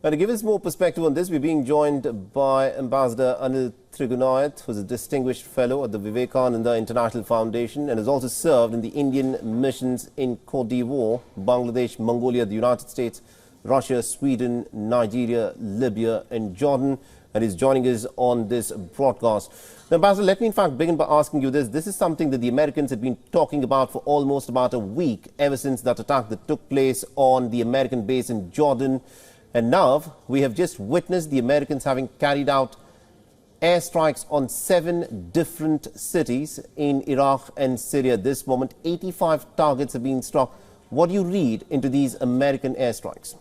Now, to give us more perspective on this, we're being joined by Ambassador Anil Trigunayat, who is a distinguished fellow at the Vivekananda International Foundation and has also served in the Indian missions in Cote d'Ivoire, Bangladesh, Mongolia, the United States, Russia, Sweden, Nigeria, Libya and Jordan, and is joining us on this broadcast. Now, Ambassador, let me in fact begin by asking you this. This is something that the Americans have been talking about for almost about a week, ever since that attack that took place on the American base in Jordan. And now we have just witnessed the Americans having carried out airstrikes on 7 different cities in Iraq and Syria. At this moment, 85 targets have been struck. What do you read into these American airstrikes?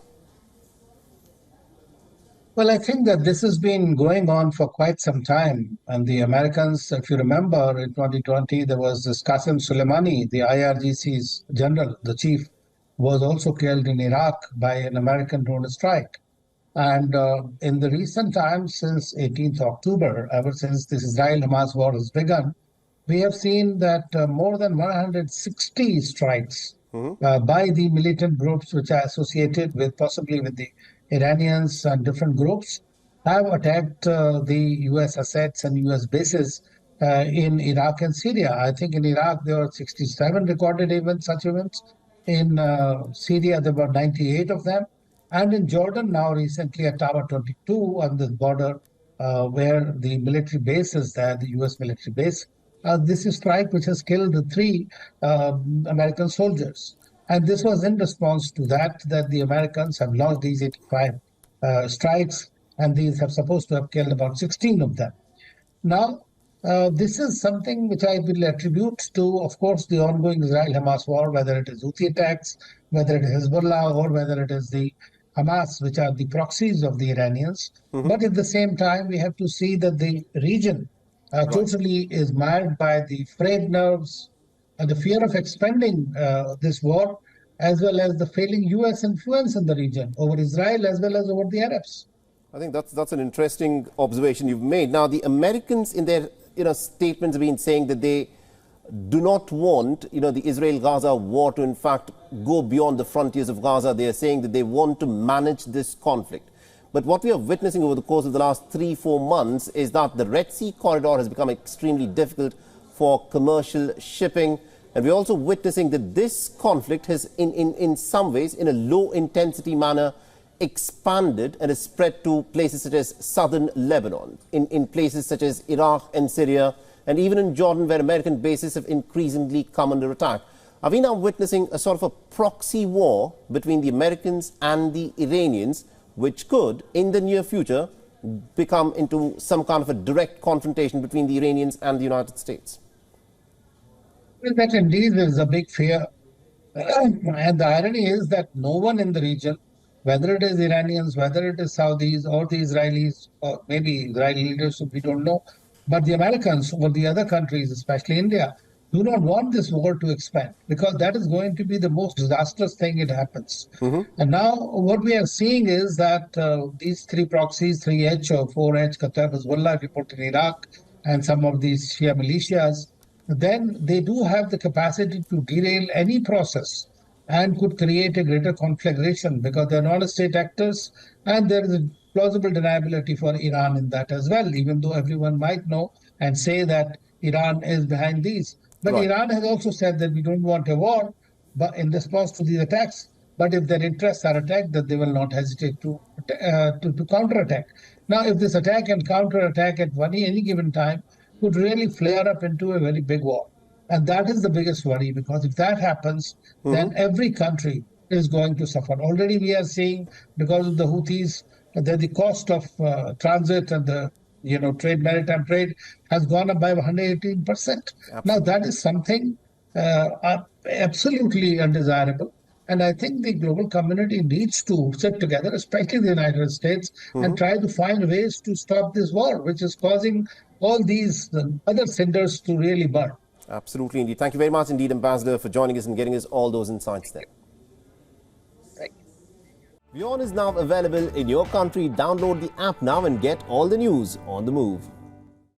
Well, I think that this has been going on for quite some time. And the Americans, if you remember, in 2020, there was this Qasem Soleimani, the IRGC's general, the chief, was also killed in Iraq by an American drone strike. And in the recent times, since 18th October, ever since this Israel-Hamas war has begun, we have seen that more than 160 strikes by the militant groups which are associated with possibly with the Iranians and different groups have attacked the U.S. assets and U.S. bases in Iraq and Syria. I think in Iraq there were 67 recorded events, such events. In Syria there were 98 of them. And in Jordan now recently at Tower 22 on the border where the military base is there, the U.S. military base, this is strike which has killed 3 American soldiers. And this was in response to that the Americans have launched these 85 strikes, and these have supposed to have killed about 16 of them. Now, this is something which I will attribute to, of course, the ongoing Israel-Hamas war, whether it is Houthi attacks, whether it is Hezbollah, or whether it is the Hamas, which are the proxies of the Iranians. But at the same time, we have to see that the region totally is marred by the frayed nerves, the fear of expanding this war, as well as the failing U.S. influence in the region over Israel as well as over the Arabs. I think that's an interesting observation you've made. Now, the Americans in their statements have been saying that they do not want the Israel-Gaza war to in fact go beyond the frontiers of Gaza. They are saying that they want to manage this conflict. But what we are witnessing over the course of the last 3-4 months is that the Red Sea corridor has become extremely difficult for commercial shipping. And we're also witnessing that this conflict has, in some ways, in a low-intensity manner, expanded and has spread to places such as southern Lebanon, in places such as Iraq and Syria, and even in Jordan, where American bases have increasingly come under attack. Are we now witnessing a sort of a proxy war between the Americans and the Iranians, which could, in the near future, become into some kind of a direct confrontation between the Iranians and the United States? Well, that indeed is a big fear. And the irony is that no one in the region, whether it is Iranians, whether it is Saudis or the Israelis, or maybe Israeli leaders, we don't know, but the Americans or the other countries, especially India, do not want this war to expand, because that is going to be the most disastrous thing it happens. And now what we are seeing is that these 3 proxies, 3H or 4H, Qatar, Hezbollah, report in Iraq, and some of these Shia militias, then they do have the capacity to derail any process and could create a greater conflagration, because they're non-state actors and there is a plausible deniability for Iran in that as well, even though everyone might know and say that Iran is behind these. But Iran has also said that we don't want a war but in response to these attacks. But if their interests are attacked, that they will not hesitate to counterattack. Now, if this attack and counterattack at any given time could really flare up into a very big war. And that is the biggest worry, because if that happens, then every country is going to suffer. Already we are seeing, because of the Houthis, that the cost of transit and the maritime trade has gone up by 118%. Absolutely. Now, that is something absolutely undesirable. And I think the global community needs to sit together, especially the United States, and try to find ways to stop this war, which is causing all these other cinders to really burn. Absolutely, indeed. Thank you very much indeed, Ambassador, for joining us and getting us all those insights there. Thank you. WION is now available in your country. Download the app now and get all the news on the move.